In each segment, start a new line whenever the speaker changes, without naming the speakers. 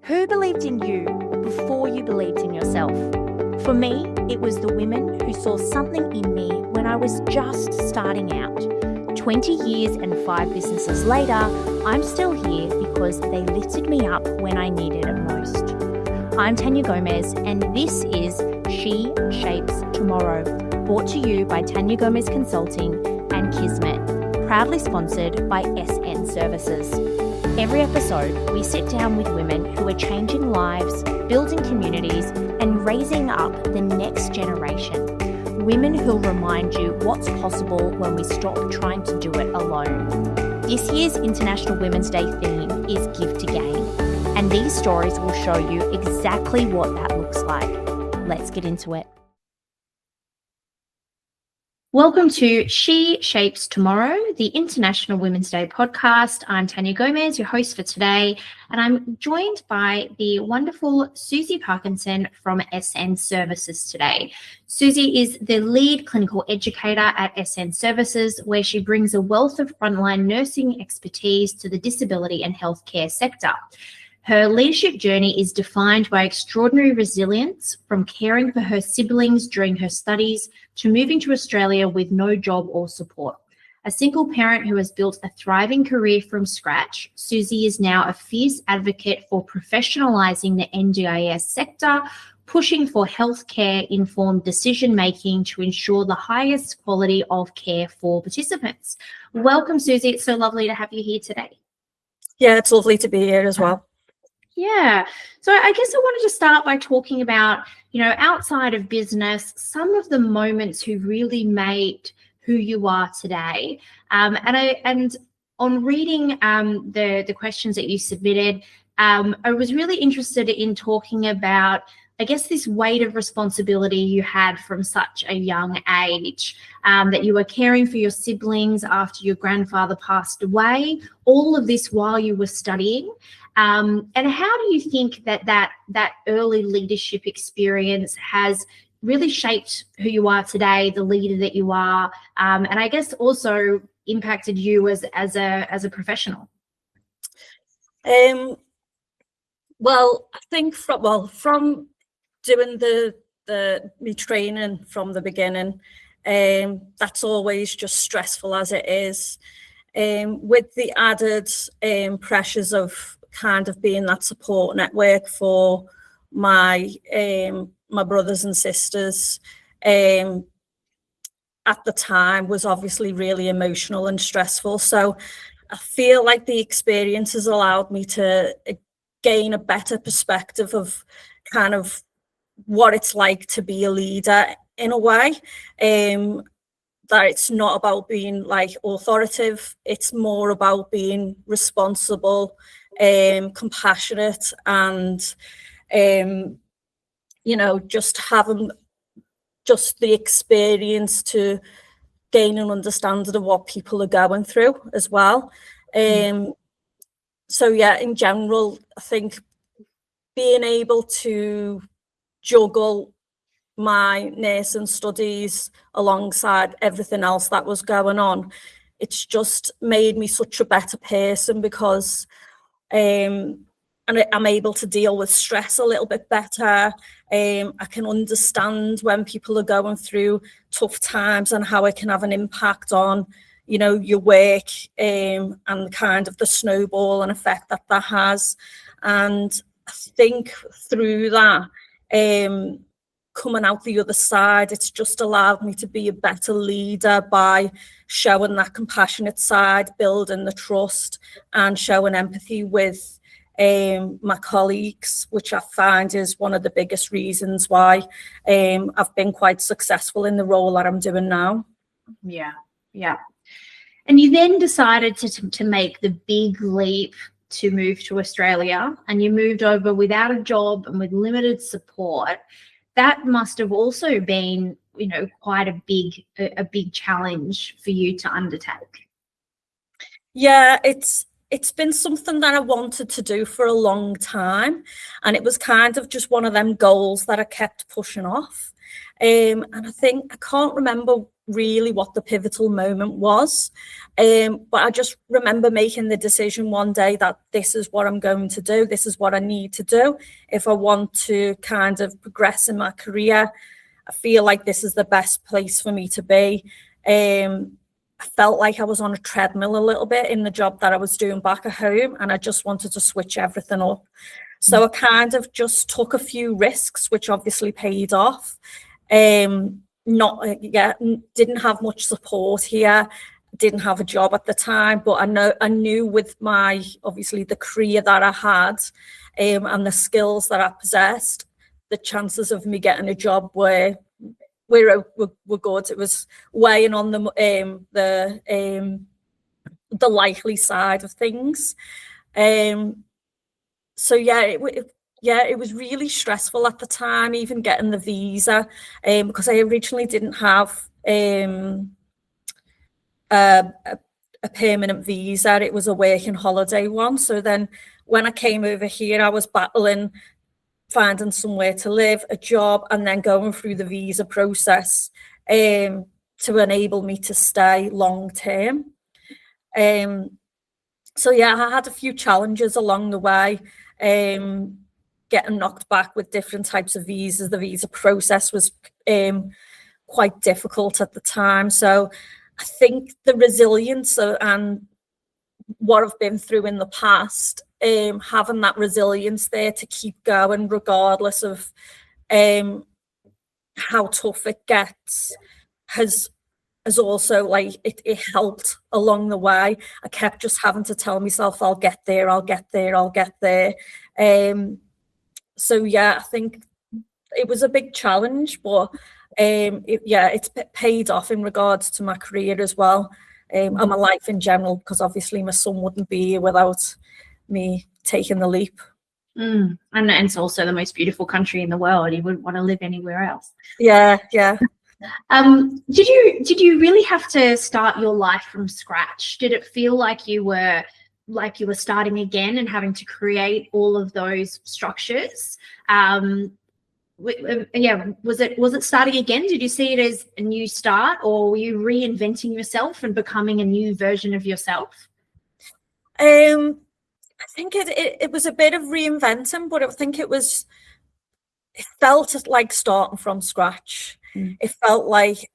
Who believed in you before you believed in yourself? For me, it was the women who saw something in me when I was just starting out. 20 years and 5 businesses later, I'm still here because they lifted me up when I needed it most. I'm Tania Gomez, and this is She Shapes Tomorrow, brought to you by Tania Gomez Consulting and Kismet, proudly sponsored by SN Services. Every episode, we sit down with women who are changing lives, building communities, and raising up the next generation. Women who'll remind you what's possible when we stop trying to do it alone. This year's International Women's Day theme is Give to Gain, and these stories will show you exactly what that looks like. Let's get into it. Welcome to She Shapes Tomorrow, the International Women's Day podcast. I'm Tania Gomez, your host for today, and I'm joined by the wonderful Susie Parkinson from SN Services today. Susie is the lead clinical educator at SN Services, where she brings a wealth of frontline nursing expertise to the disability and healthcare sector. Her leadership journey is defined by extraordinary resilience, from caring for her siblings during her studies to moving to Australia with no job or support. A single parent who has built a thriving career from scratch, Susie is now a fierce advocate for professionalizing the NDIS sector, pushing for healthcare-informed decision-making to ensure the highest quality of care for participants. Welcome, Susie. It's so lovely to have you here today.
Yeah, it's lovely to be here as well.
Yeah. So I guess I wanted to start by talking about, outside of business, some of the moments who really made who you are today. And on reading the questions that you submitted, I was really interested in talking about, I guess, this weight of responsibility you had from such a young age, that you were caring for your siblings after your grandfather passed away, all of this while you were studying. And how do you think that early leadership experience has really shaped who you are today, the leader that you are, and I guess also impacted you as a professional?
Well, I think from doing my training from the beginning, that's always just stressful as it is, with the added pressures of kind of being that support network for my brothers and sisters. At the time was obviously really emotional and stressful. So I feel like the experience has allowed me to gain a better perspective of kind of what it's like to be a leader in a way, that it's not about being like authoritative, it's more about being responsible, compassionate, and just having just the experience to gain an understanding of what people are going through as well. So yeah, in general, I think being able to juggle my nursing studies alongside everything else that was going on, it's just made me such a better person, because and I'm able to deal with stress a little bit better. I can understand when people are going through tough times and how it can have an impact on, your work, and kind of the snowball and effect that has. And I think through that, coming out the other side, it's just allowed me to be a better leader by showing that compassionate side, building the trust, and showing empathy with my colleagues, which I find is one of the biggest reasons why I've been quite successful in the role that I'm doing now.
Yeah. And you then decided to make the big leap to move to Australia, and you moved over without a job and with limited support. That must have also been, quite a big challenge for you to undertake.
Yeah, it's been something that I wanted to do for a long time, and it was kind of just one of them goals that I kept pushing off. And I think, I can't remember really what the pivotal moment was. But I just remember making the decision one day that this is what I'm going to do. This is what I need to do if I want to kind of progress in my career. I feel like this is the best place for me to be. I felt like I was on a treadmill a little bit in the job that I was doing back at home, and I just wanted to switch everything up. So I kind of just took a few risks, which obviously paid off. Didn't have much support here, didn't have a job at the time, but I knew with my, obviously the career that I had, and the skills that I possessed, the chances of me getting a job were good. It was weighing on the likely side of things. So it was really stressful at the time, even getting the visa, because I originally didn't have a permanent visa. It was a working holiday one. So then when I came over here, I was battling finding somewhere to live, a job, and then going through the visa process to enable me to stay long term. So yeah, I had a few challenges along the way, getting knocked back with different types of visas. The visa process was quite difficult at the time. So I think the resilience and what I've been through in the past, having that resilience there to keep going regardless of how tough it gets, has also, like, it helped along the way. I kept just having to tell myself, I'll get there. So yeah, I think it was a big challenge, but it's paid off in regards to my career as well, and my life in general, because obviously my son wouldn't be here without me taking the leap.
And it's also the most beautiful country in the world. You wouldn't want to live anywhere else.
Yeah.
Did you really have to start your life from scratch? Did it feel like you were starting again and having to create all of those structures? Was it starting again? Did you see it as a new start, or were you reinventing yourself and becoming a new version of yourself?
I think it was a bit of reinventing, but I think it felt like starting from scratch. It felt like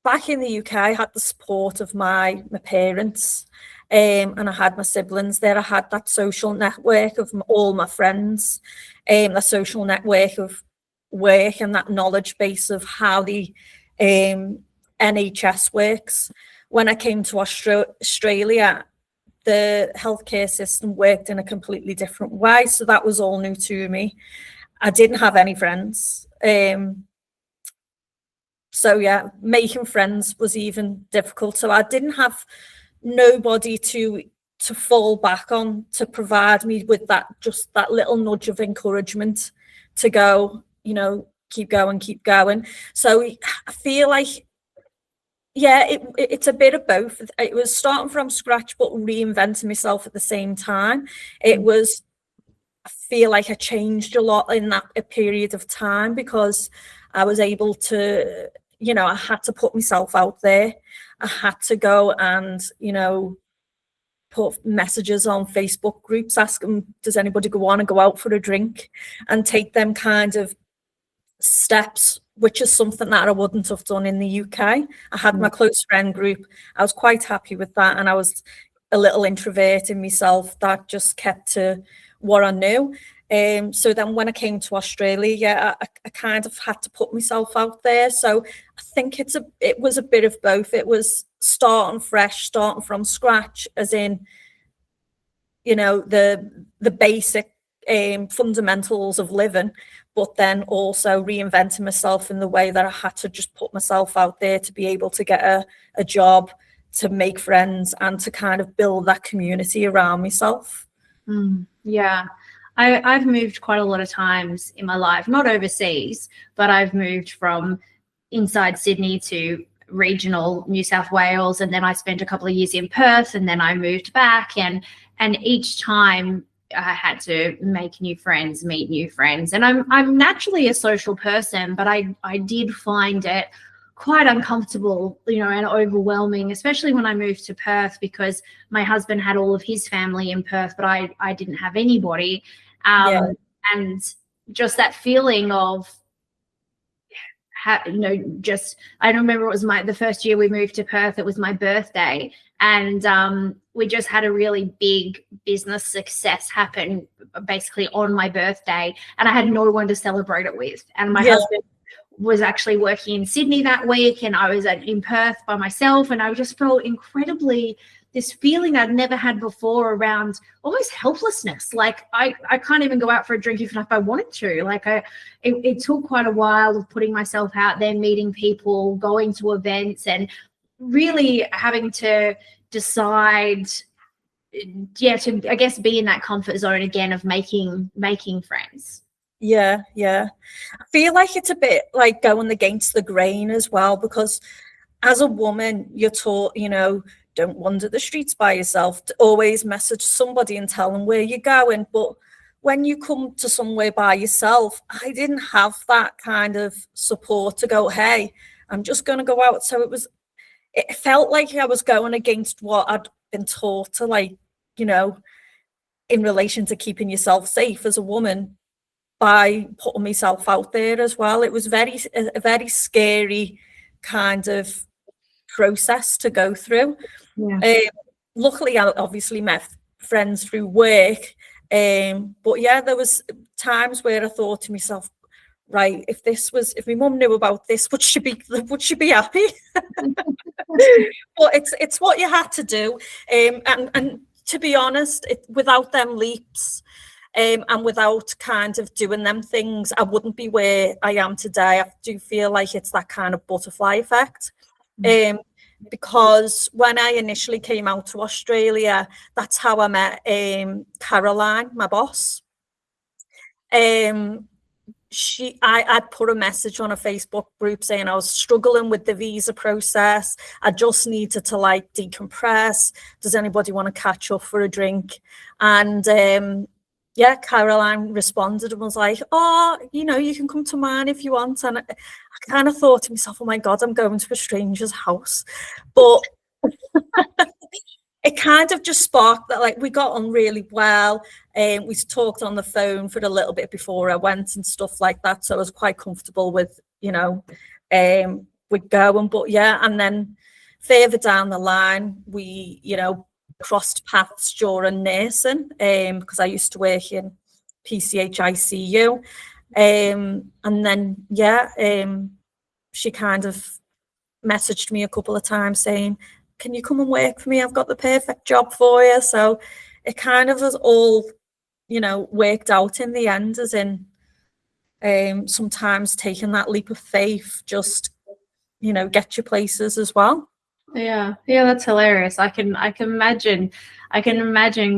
back in the UK, I had the support of my parents, and I had my siblings there. I had that social network of all my friends, the social network of work, and that knowledge base of how the NHS works. When I came to Australia, the healthcare system worked in a completely different way. So that was all new to me. I didn't have any friends. So yeah, making friends was even difficult. So I didn't have nobody to fall back on to provide me with that little nudge of encouragement to go, keep going. So I feel like, yeah, it's a bit of both. It was starting from scratch, but reinventing myself at the same time. I feel like I changed a lot in that period of time, because I was able to, I had to put myself out there. I had to go and, put messages on Facebook groups asking, does anybody want to go out for a drink, and take them kind of steps, which is something that I wouldn't have done in the UK. I had my close friend group. I was quite happy with that, and I was a little introvert in myself that just kept to what I knew. So then when I came to Australia, I kind of had to put myself out there. So I think it was a bit of both. It was starting fresh, starting from scratch, as in, the basic fundamentals of living, but then also reinventing myself in the way that I had to just put myself out there to be able to get a job, to make friends, and to kind of build that community around myself.
Yeah. I've moved quite a lot of times in my life, not overseas, but I've moved from inside Sydney to regional New South Wales, and then I spent a couple of years in Perth, and then I moved back, and each time I had to make new friends, meet new friends. And I'm naturally a social person, but I did find it quite uncomfortable, and overwhelming, especially when I moved to Perth, because my husband had all of his family in Perth, but I didn't have anybody. And just that feeling of, just, I remember it was the first year we moved to Perth, it was my birthday, and we just had a really big business success happen basically on my birthday, and I had no one to celebrate it with. And my husband was actually working in Sydney that week, and I was in Perth by myself, and I just felt incredibly, this feeling I'd never had before around almost helplessness. Like I can't even go out for a drink even if I wanted to. Like it took quite a while of putting myself out there, meeting people, going to events, and really having to decide, to, I guess, be in that comfort zone again of making friends.
Yeah. I feel like it's a bit like going against the grain as well, because as a woman, you're taught, don't wander the streets by yourself, to always message somebody and tell them where you're going. But when you come to somewhere by yourself, I didn't have that kind of support to go, hey, I'm just going to go out. So it felt like I was going against what I'd been taught to, like, in relation to keeping yourself safe as a woman, by putting myself out there as well. It was a very scary kind of process to go through. Luckily, I obviously met friends through work, but there was times where I thought to myself, right, if my mum knew about this, would she be happy? But it's what you had to do, and to be honest, without them leaps, and without kind of doing them things, I wouldn't be where I am today. I do feel like it's that kind of butterfly effect. Because when I initially came out to Australia, that's how I met Caroline, my boss. I'd put a message on a Facebook group saying I was struggling with the visa process. I just needed to decompress. Does anybody want to catch up for a drink? And Caroline responded and was like, oh, you can come to mine if you want. And I kind of thought to myself, oh my God, I'm going to a stranger's house. But it kind of just sparked that, we got on really well. We talked on the phone for a little bit before I went and stuff like that. So I was quite comfortable with, with going. But and then further down the line, we, crossed paths during nursing, because I used to work in PCH ICU. And then, she kind of messaged me a couple of times saying, can you come and work for me? I've got the perfect job for you. So it kind of was all, worked out in the end, as in sometimes taking that leap of faith, just, get you places as well.
Yeah, that's hilarious. I can imagine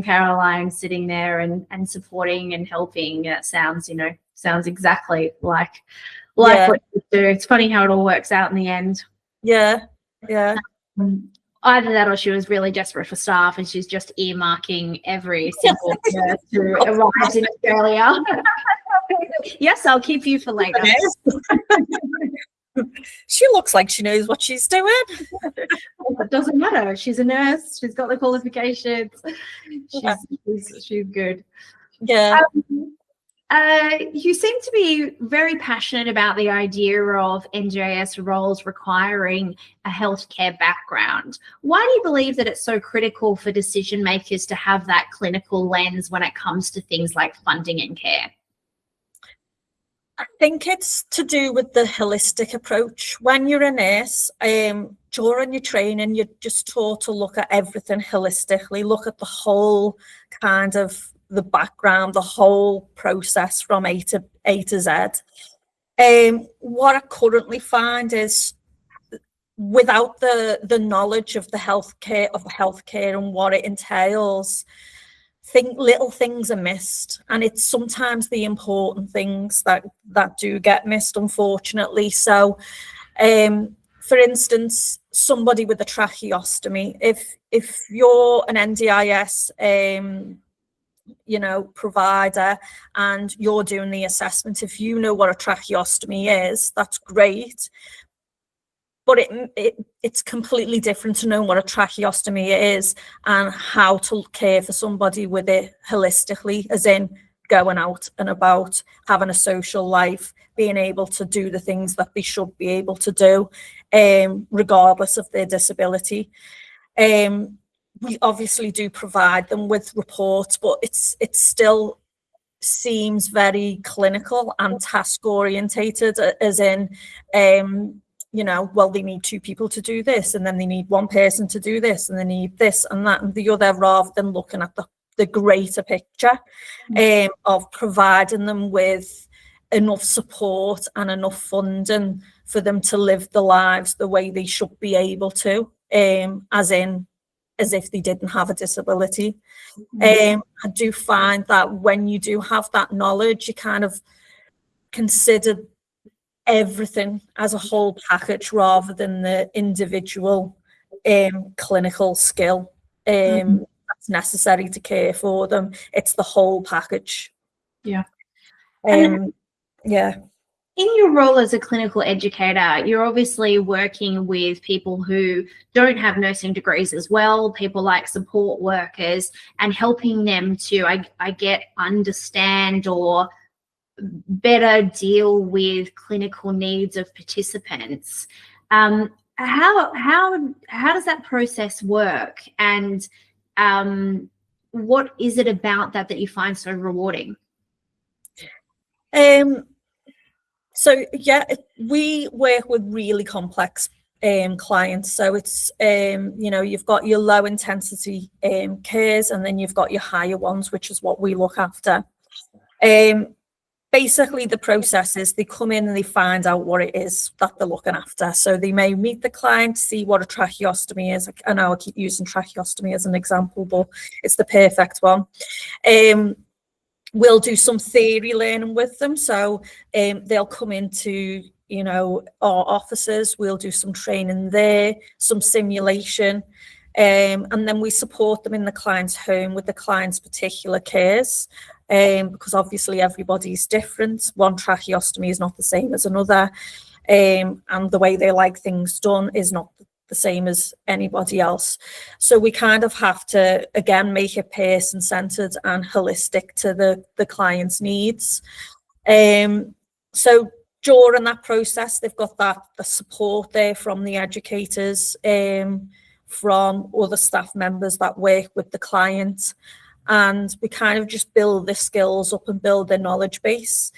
Caroline sitting there and supporting and helping. It sounds exactly like what you do. It's funny how it all works out in the end.
Yeah.
Either that, or she was really desperate for staff and she's just earmarking every single nurse who arrives in Australia. Yes, I'll keep you for later.
She looks like she knows what she's doing.
It doesn't matter. She's a nurse. She's got the qualifications. She's good.
Yeah.
You seem to be very passionate about the idea of NDIS roles requiring a healthcare background. Why do you believe that it's so critical for decision makers to have that clinical lens when it comes to things like funding and care?
I think it's to do with the holistic approach. When you're a nurse, during your training, you're just taught to look at everything holistically, look at the whole kind of the background, the whole process from A to Z. What I currently find is, without the knowledge of the healthcare and what it entails, little things are missed, and it's sometimes the important things that do get missed, unfortunately. So for instance, somebody with a tracheostomy, if you're an NDIS provider and you're doing the assessment, if you know what a tracheostomy is, that's great. but it's completely different to knowing what a tracheostomy is and how to care for somebody with it holistically, as in going out and about, having a social life, being able to do the things that they should be able to do, regardless of their disability. We obviously do provide them with reports, but it still seems very clinical and task orientated, as in, well, they need 2 people to do this, and then they need 1 person to do this, and they need this and that and the other, rather than looking at the greater picture, of providing them with enough support and enough funding for them to live the lives the way they should be able to, as if they didn't have a disability. I do find that when you do have that knowledge, you kind of consider everything as a whole package rather than the individual clinical skill that's necessary to care for them. It's the whole package.
Yeah.
Yeah.
In your role as a clinical educator, you're obviously working with people who don't have nursing degrees as well, people like support workers, and helping them to, understand or better deal with clinical needs of participants. How does that process work, and what is it about that you find so rewarding?
So yeah, we work with really complex clients. So it's you've got your low intensity cares, and then you've got your higher ones, which is what we look after. Basically, the process is they come in and they find out what it is that they're looking after. So they may meet the client, see what a tracheostomy is. I know I keep using tracheostomy as an example, but it's the perfect one. We'll do some theory learning with them. So they'll come into, our offices. We'll do some training there, some simulation. And then we support them in the client's home with the client's particular cares. Because obviously everybody's different. One tracheostomy is not the same as another. And the way they like things done is not the same as anybody else. So we kind of have to, again, make it person-centered and holistic to the client's needs. So during that process, they've got the support there from the educators, from other staff members that work with the client. And we kind of just build their skills up and build their knowledge base.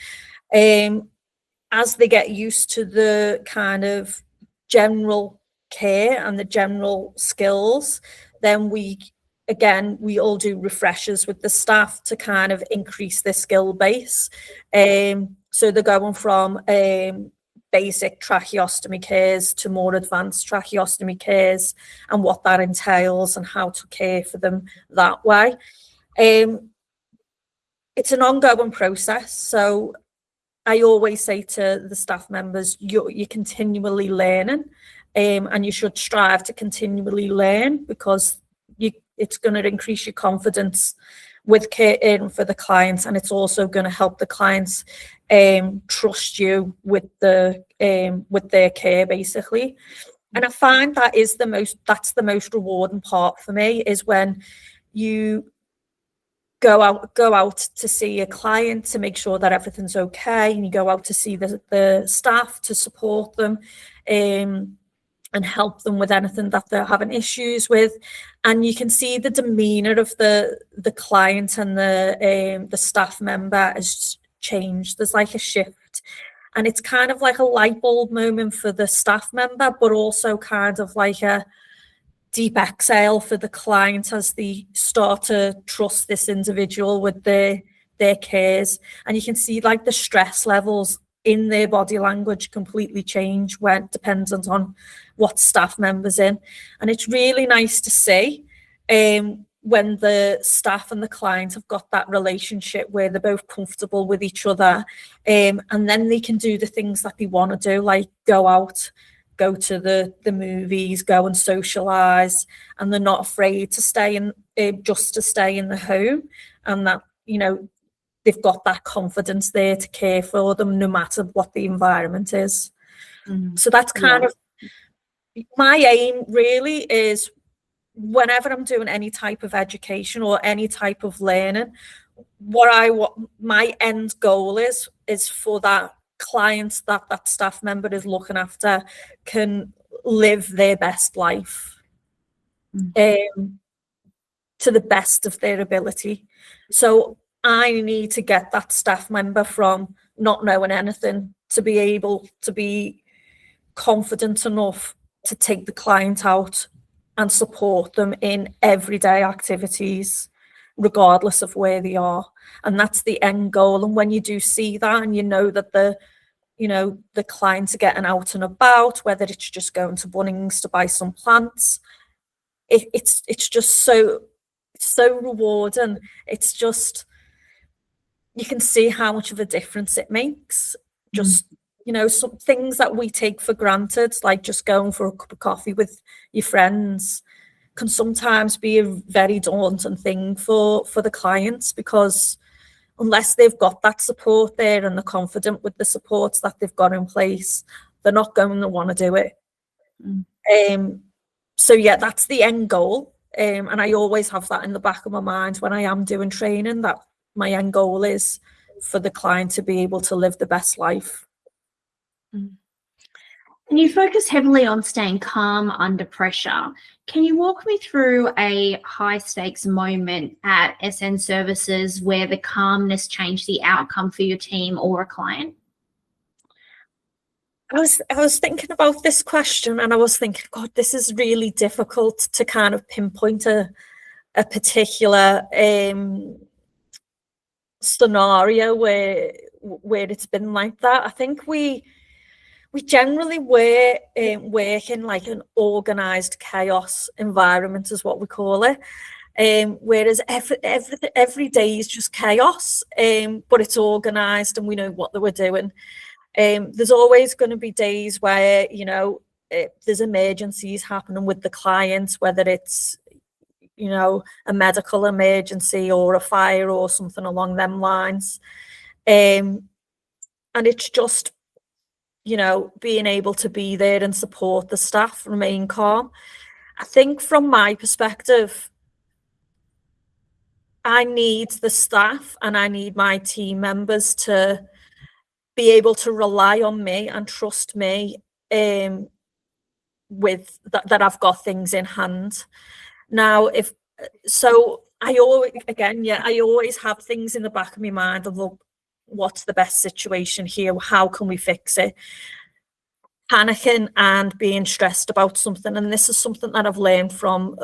As they get used to the kind of general care and the general skills, then we all do refreshers with the staff to kind of increase their skill base. So they're going from basic tracheostomy cares to more advanced tracheostomy cares, and what that entails and how to care for them that way. It's an ongoing process. So I always say to the staff members, you're continually learning, and you should strive to continually learn, because it's going to increase your confidence with caring for the clients, and it's also going to help the clients trust you with their care, basically. And I find that's the most rewarding part for me, is when you go out to see a client to make sure that everything's okay, and you go out to see the staff to support them and help them with anything that they're having issues with, and you can see the demeanor of the client and the staff member has changed. There's like a shift, and it's kind of like a light bulb moment for the staff member, but also kind of like a deep exhale for the client as they start to trust this individual with their cares. And you can see like the stress levels in their body language completely change when dependent on what staff members in. And it's really nice to see when the staff and the client have got that relationship where they're both comfortable with each other, and then they can do the things that they want to do, like go out, go to the movies, go and socialize, and they're not afraid to stay in the home, and that they've got that confidence there to care for them no matter what the environment is. So that's kind of my aim really is, whenever I'm doing any type of education or any type of learning, what my end goal is for that client, that staff member is looking after, can live their best life to the best of their ability. So I need to get that staff member from not knowing anything to be able to be confident enough to take the client out and support them in everyday activities, regardless of where they are. And that's the end goal. And when you do see that, and you know that the clients are getting out and about, whether it's just going to Bunnings to buy some plants, it's just so rewarding. It's just, you can see how much of a difference it makes. Just some things that we take for granted, like just going for a cup of coffee with your friends, can sometimes be a very daunting thing for the clients, because unless they've got that support there and they're confident with the supports that they've got in place, they're not going to want to do it. So yeah, that's the end goal. And I always have that in the back of my mind when I am doing training, that my end goal is for the client to be able to live the best life.
And you focus heavily on staying calm under pressure. Can you walk me through a high stakes moment at SN Services where the calmness changed the outcome for your team or a client?
I was thinking about this question, and I was thinking, God, this is really difficult to kind of pinpoint a particular scenario where it's been like that. I think we generally work in like an organized chaos environment, is what we call it. Whereas every day is just chaos, but it's organized and we know what they were doing. There's always going to be days where there's emergencies happening with the clients, whether it's a medical emergency or a fire or something along them lines, and it's just being able to be there and support the staff, remain calm. I think from my perspective, I need the staff and I need my team members to be able to rely on me and trust me with that I've got things in hand. Now, I always have things in the back of my mind of, well, what's the best situation here? How can we fix it? Panicking and being stressed about something, and this is something that I've learned from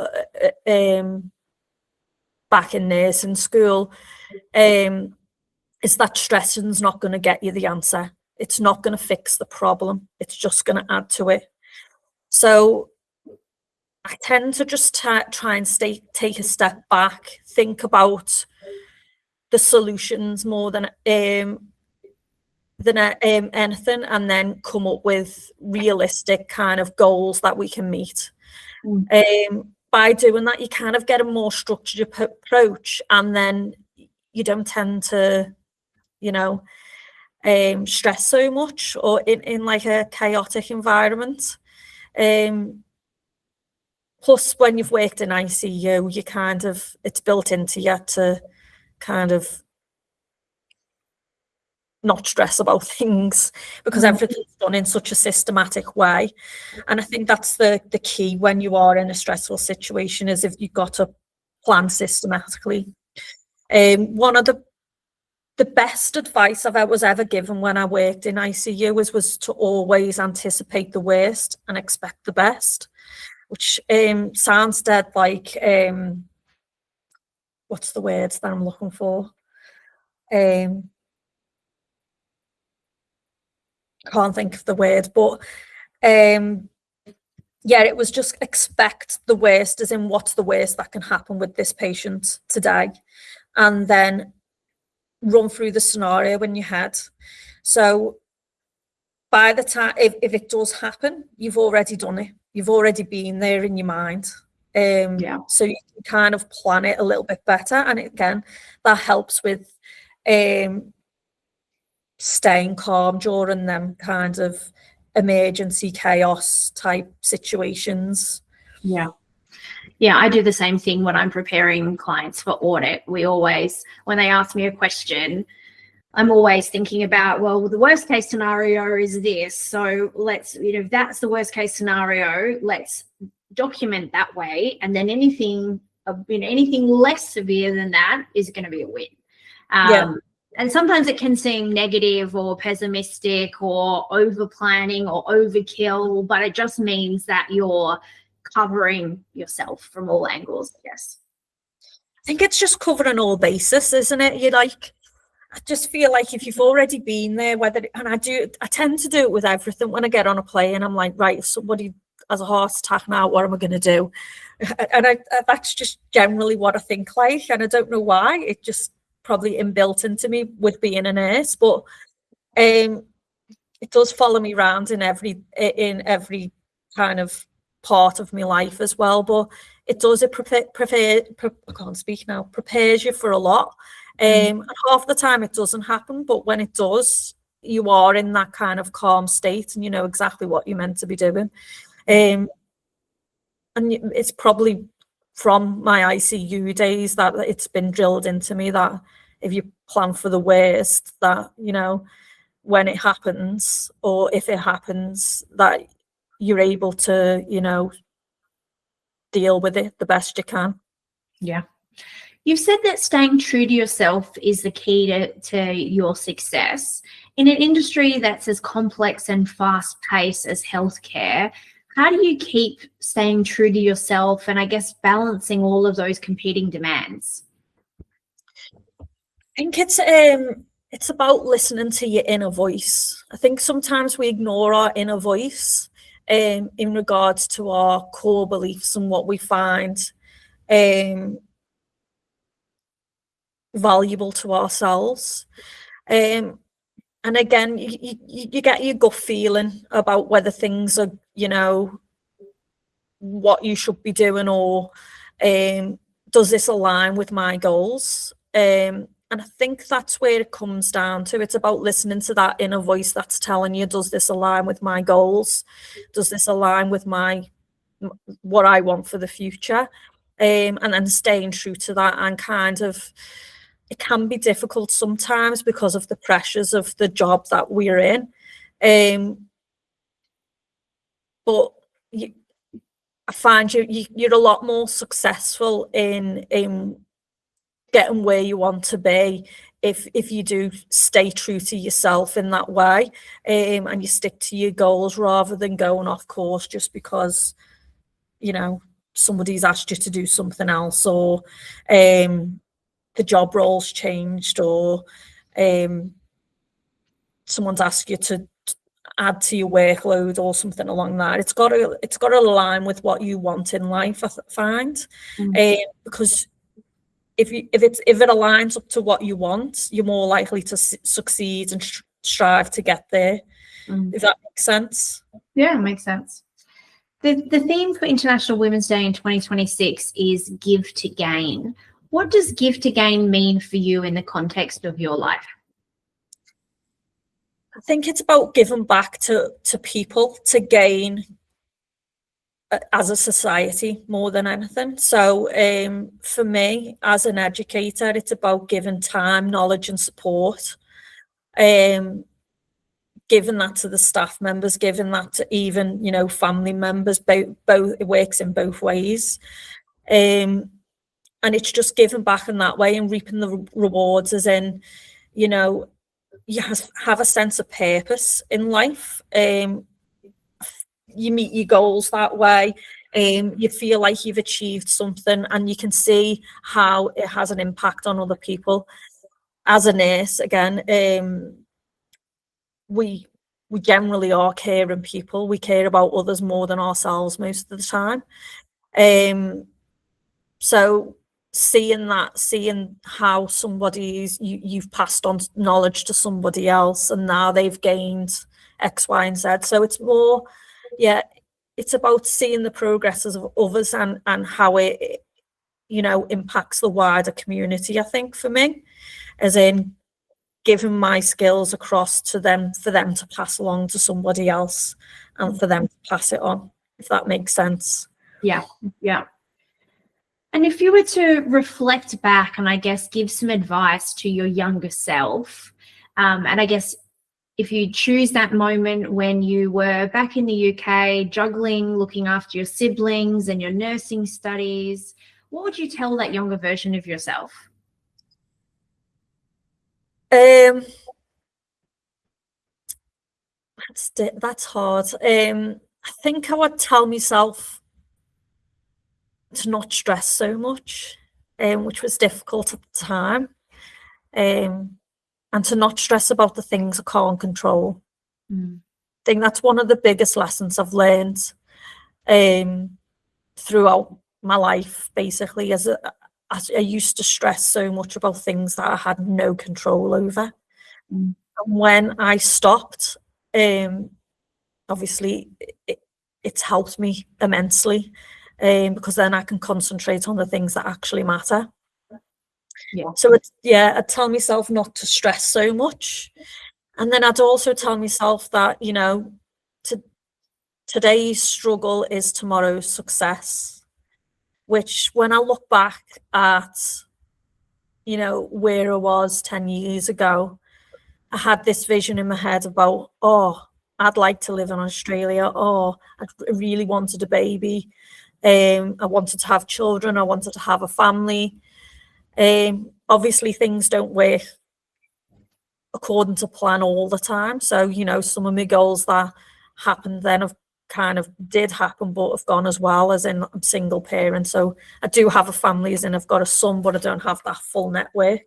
back in nursing school, is that stressing's not going to get you the answer. It's not going to fix the problem. It's just going to add to it. So I tend to just try and take a step back, think about the solutions more than anything, and then come up with realistic kind of goals that we can meet. By doing that, you kind of get a more structured approach, and then you don't tend to stress so much or in like a chaotic environment. Plus, when you've worked in ICU, it's built into you to kind of not stress about things, because everything's done in such a systematic way. And I think that's the key when you are in a stressful situation, is if you've got to plan systematically. One of the best advice I was ever given when I worked in ICU was to always anticipate the worst and expect the best, which sounds dead like, what's the words that I'm looking for? Can't think of the word, but it was just expect the worst, as in what's the worst that can happen with this patient today, and then run through the scenario in your head. So by the time, if it does happen, you've already done it. You've already been there in your mind. So you can kind of plan it a little bit better. And again, that helps with staying calm during them kind of emergency chaos type situations.
Yeah. Yeah, I do the same thing when I'm preparing clients for audit. We always, when they ask me a question, I'm always thinking about, well, the worst case scenario is this. So let's, if that's the worst case scenario, let's document that way. And then anything less severe than that is going to be a win. And sometimes it can seem negative or pessimistic or over planning or overkill, but it just means that you're covering yourself from all angles. Yes.
I think it's just covering all bases, isn't it? I just feel like if you've already been there, I tend to do it with everything. When I get on a plane, I'm like, right, if somebody has a heart attack now, what am I going to do? And that's just generally what I think like, and I don't know why. It just probably inbuilt into me with being a nurse, but it does follow me around in every kind of part of my life as well. But it prepares you for a lot. And half the time it doesn't happen, but when it does, you are in that kind of calm state and you know exactly what you're meant to be doing. And it's probably from my ICU days that it's been drilled into me that if you plan for the worst, that, when it happens, or if it happens, that you're able to, deal with it the best you can.
Yeah. You've said that staying true to yourself is the key to your success. In an industry that's as complex and fast-paced as healthcare, how do you keep staying true to yourself and I guess balancing all of those competing demands?
I think it's about listening to your inner voice. I think sometimes we ignore our inner voice in regards to our core beliefs and what we find valuable to ourselves. And again, you get your gut feeling about whether things are, what you should be doing, or does this align with my goals? And I think that's where it comes down to. It's about listening to that inner voice that's telling you, does this align with my goals? Does this align with what I want for the future? And then staying true to that, and kind of, it can be difficult sometimes because of the pressures of the job that we're in. But I find you're a lot more successful in getting where you want to be if you do stay true to yourself in that way, and you stick to your goals rather than going off course just because somebody's asked you to do something else, or the job role's changed, or someone's asked you to add to your workload or something along that. It's got to align with what you want in life, I find. Because if it aligns up to what you want, you're more likely to succeed and strive to get there. If that makes sense.
Yeah, it makes sense. The theme for International Women's Day in 2026 is give to gain. What does give to gain mean for you in the context of your life?
I think it's about giving back to people to gain as a society more than anything. So for me, as an educator, it's about giving time, knowledge and support. Giving that to the staff members, giving that to even, family members, both it works in both ways. And it's just giving back in that way and reaping the rewards, as in, you have a sense of purpose in life. You meet your goals that way. You feel like you've achieved something, and you can see how it has an impact on other people. As a nurse, again, we generally are caring people. We care about others more than ourselves most of the time. So seeing how you've passed on knowledge to somebody else, and now they've gained X, Y, and Z. So it's more, it's about seeing the progresses of others and how it, impacts the wider community, I think, for me, as in, giving my skills across to them for them to pass along to somebody else and for them to pass it on, if that makes sense.
Yeah. And if you were to reflect back and I guess give some advice to your younger self, and I guess if you choose that moment when you were back in the UK, juggling, looking after your siblings and your nursing studies, what would you tell that younger version of yourself?
That's hard. I think I would tell myself to not stress so much, which was difficult at the time, and to not stress about the things I can't control. I think that's one of the biggest lessons I've learned throughout my life, basically, as I used to stress so much about things that I had no control over. And when I stopped, obviously it's helped me immensely, because then I can concentrate on the things that actually matter. So I'd tell myself not to stress so much. And then I'd also tell myself that, today's struggle is tomorrow's success, which when I look back at, where I was 10 years ago, I had this vision in my head about, I'd like to live in Australia. I really wanted a baby. I wanted to have children. I wanted to have a family. Obviously, things don't work according to plan all the time. So, some of my goals that happened then have kind of did happen, but have gone as well, as in I'm single parent. So I do have a family, as in I've got a son, but I don't have that full network.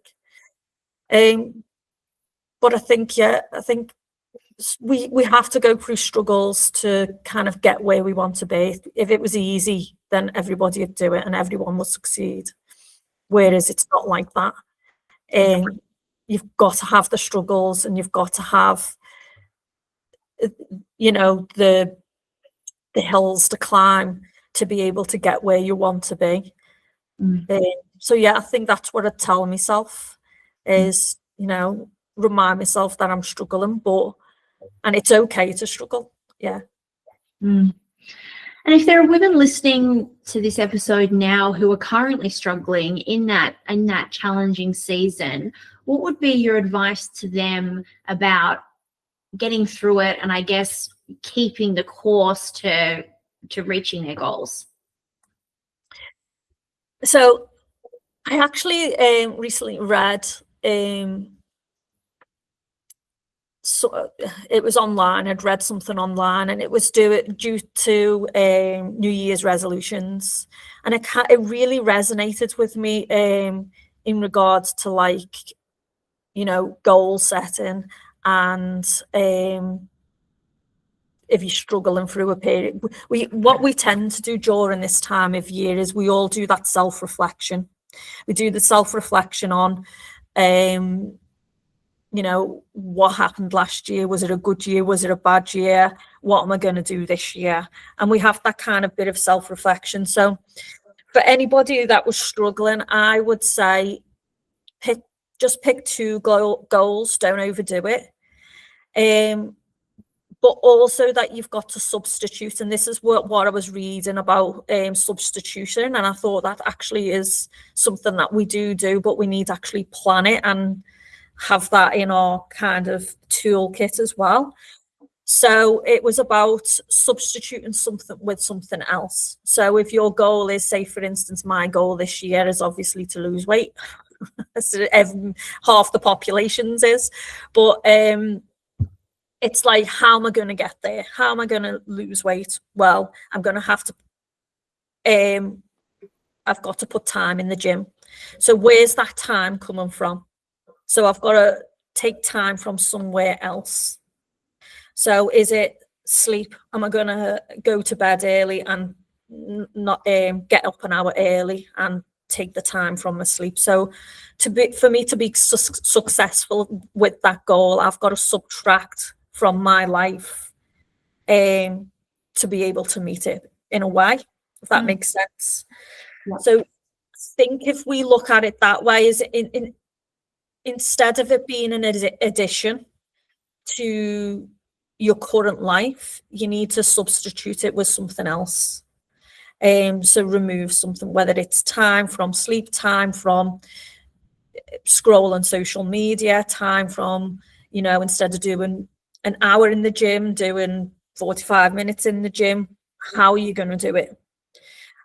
But I think we have to go through struggles to kind of get where we want to be. If it was easy, then everybody would do it and everyone would succeed. Whereas it's not like that. You've got to have the struggles, and you've got to have, the hills to climb to be able to get where you want to be. So I think that's what I'd tell myself is, remind myself that I'm struggling, and it's okay to struggle.
And if there are women listening to this episode now who are currently struggling in that challenging season, what would be your advice to them about getting through it and I guess keeping the course to reaching their goals?
So I actually recently read, so it was online. I'd read something online, and it was due to New Year's resolutions, and it really resonated with me in regards to goal setting, and if you're struggling through a period, what we tend to do during this time of year is we all do that self-reflection. We do the self-reflection on what happened last year. Was it a good year? Was it a bad year? What am I going to do this year? And we have that kind of bit of self-reflection. So for anybody that was struggling, I would say pick 2 goals, don't overdo it. But also that you've got to substitute. And this is what I was reading about substitution. And I thought that actually is something that we do, but we need to actually plan it and have that in our kind of toolkit as well. So it was about substituting something with something else. So if your goal is, say, for instance, my goal this year is obviously to lose weight, half the population's is, but it's like, how am I going to get there? How am I going to lose weight? Well, I'm going to have to, I've got to put time in the gym. So where's that time coming from? So I've got to take time from somewhere else. So is it sleep? Am I going to go to bed early and not get up an hour early and take the time from my sleep? So for me to be successful with that goal, I've got to subtract from my life to be able to meet it in a way, if that makes sense. Yeah. So I think if we look at it that way, is instead of it being an addition to your current life, you need to substitute it with something else. So remove something, whether it's time from sleep, time from scrolling social media, time from, instead of doing an hour in the gym, doing 45 minutes in the gym. How are you going to do it?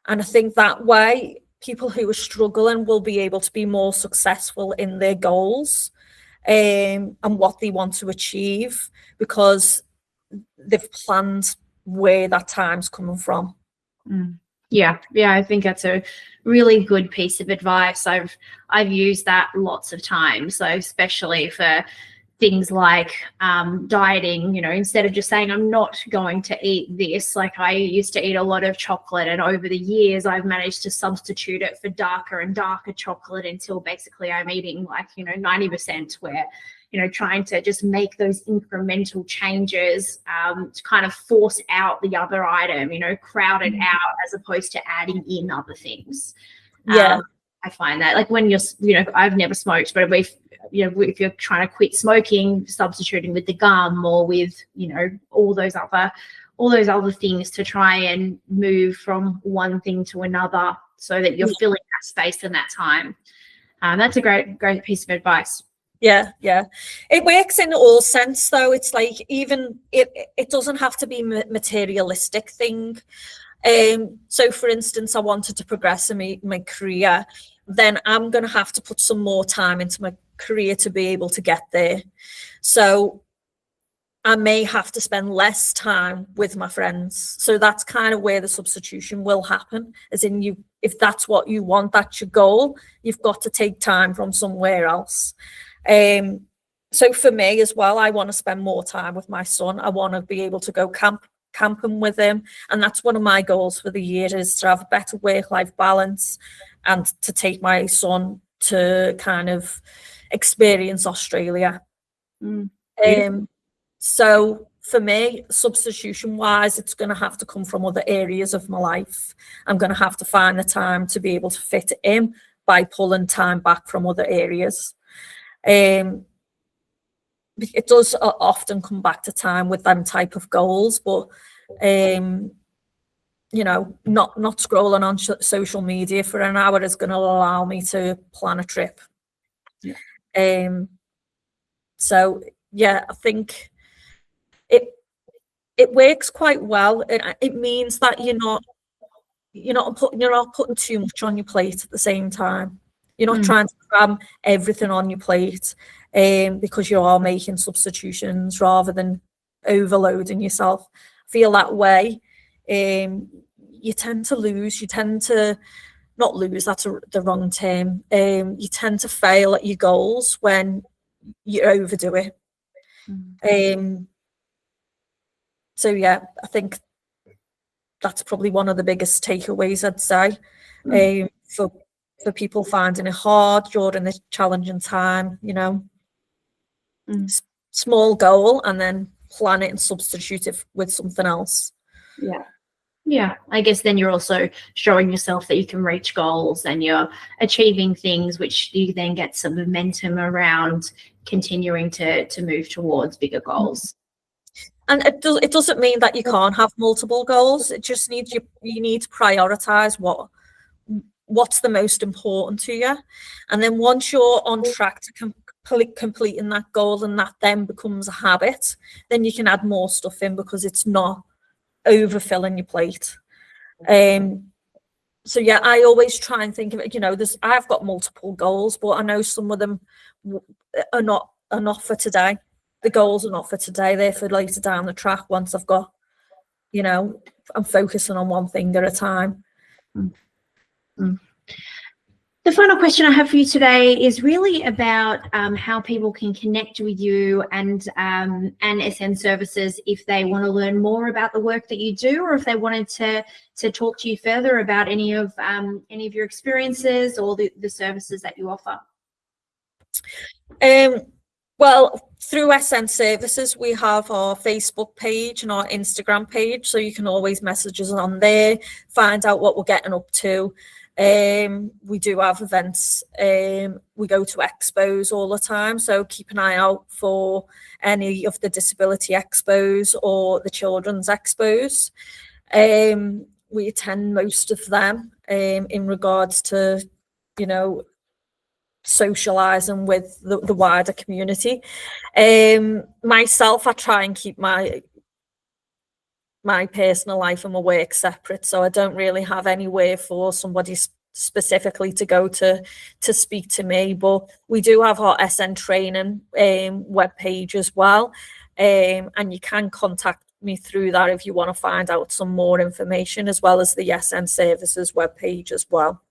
And I think that way, people who are struggling will be able to be more successful in their goals and what they want to achieve, because they've planned where that time's coming from.
Yeah, I think that's a really good piece of advice. I've used that lots of times, so especially for things like dieting, instead of just saying I'm not going to eat this. Like, I used to eat a lot of chocolate, and over the years I've managed to substitute it for darker and darker chocolate until basically I'm eating 90%, where trying to just make those incremental changes to kind of force out the other item, crowd it out, as opposed to adding in other things. I find that, like, when I've never smoked, but if you're trying to quit smoking, substituting with the gum or with, all those other things to try and move from one thing to another so that you're filling that space and that time. That's a great piece of advice.
Yeah. It works in all sense, though. It's like, even it doesn't have to be a materialistic thing. So for instance, I wanted to progress in my career, then I'm going to have to put some more time into my career to be able to get there. So I may have to spend less time with my friends. So that's kind of where the substitution will happen, as in, if that's what you want, that's your goal, you've got to take time from somewhere else. So for me as well, I want to spend more time with my son. I want to be able to go camping with him, and that's one of my goals for the year, is to have a better work-life balance and to take my son to kind of experience Australia. So for me, substitution wise, it's going to have to come from other areas of my life. I'm going to have to find the time to be able to fit it in by pulling time back from other areas. It does often come back to time with them type of goals, but not scrolling on social media for an hour is going to allow me to plan a trip. So yeah, I think it works quite well. It means that you're not putting too much on your plate at the same time. You're not trying to cram everything on your plate, because you are making substitutions rather than overloading yourself. Feel that way, you tend to lose. You tend to not lose. That's the wrong term. You tend to fail at your goals when you overdo it. So yeah, I think that's probably one of the biggest takeaways, I'd say, for people finding it hard during this challenging time. Small goal, and then plan it and substitute it with something else.
Yeah, I guess then you're also showing yourself that you can reach goals, and you're achieving things which you then get some momentum around continuing to move towards bigger goals.
And it doesn't mean that you can't have multiple goals. It just needs you need to prioritize what's the most important to you. And then once you're on track to completing that goal, and that then becomes a habit, then you can add more stuff in, because it's not overfilling your plate. So yeah, I always try and think of it, I've got multiple goals, but I know some of them are not for today. The goals are not for today, they're for later down the track, once I've got, I'm focusing on one thing at a time.
The final question I have for you today is really about how people can connect with you and SN Services if they want to learn more about the work that you do, or if they wanted to talk to you further about any of your experiences or the services that you offer.
Well, through SN Services, we have our Facebook page and our Instagram page, so you can always message us on there, find out what we're getting up to. We do have events. We go to expos all the time, so keep an eye out for any of the disability expos or the children's expos. We attend most of them in regards to, you know, socializing with the wider community. Myself, I try and keep my personal life and my work separate, so I don't really have anywhere for somebody specifically to go to speak to me. But we do have our SN training webpage as well, and you can contact me through that if you want to find out some more information, as well as the SN Services webpage as well.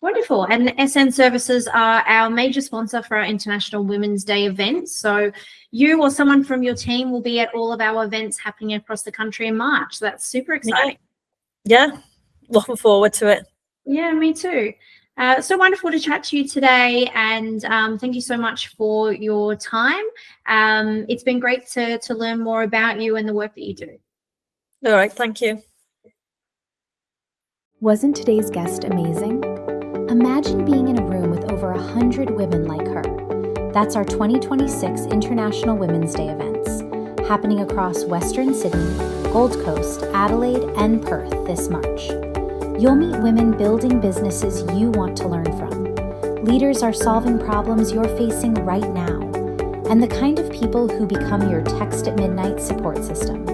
Wonderful. And SN Services are our major sponsor for our International Women's Day event. So you or someone from your team will be at all of our events happening across the country in March. So that's super exciting.
Yeah, looking forward to it.
Yeah, me too. So wonderful to chat to you today, and thank you so much for your time. It's been great to learn more about you and the work that you do.
All right, thank you.
Wasn't today's guest amazing? Imagine being in a room with over 100 women like her. That's our 2026 International Women's Day events, happening across Western Sydney, Gold Coast, Adelaide, and Perth this March. You'll meet women building businesses you want to learn from. Leaders are solving problems you're facing right now, and the kind of people who become your text at midnight support system.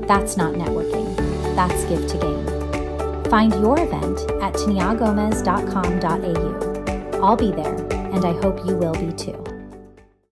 That's not networking, that's give to gain. Find your event at taniagomez.com.au. I'll be there, and I hope you will be too.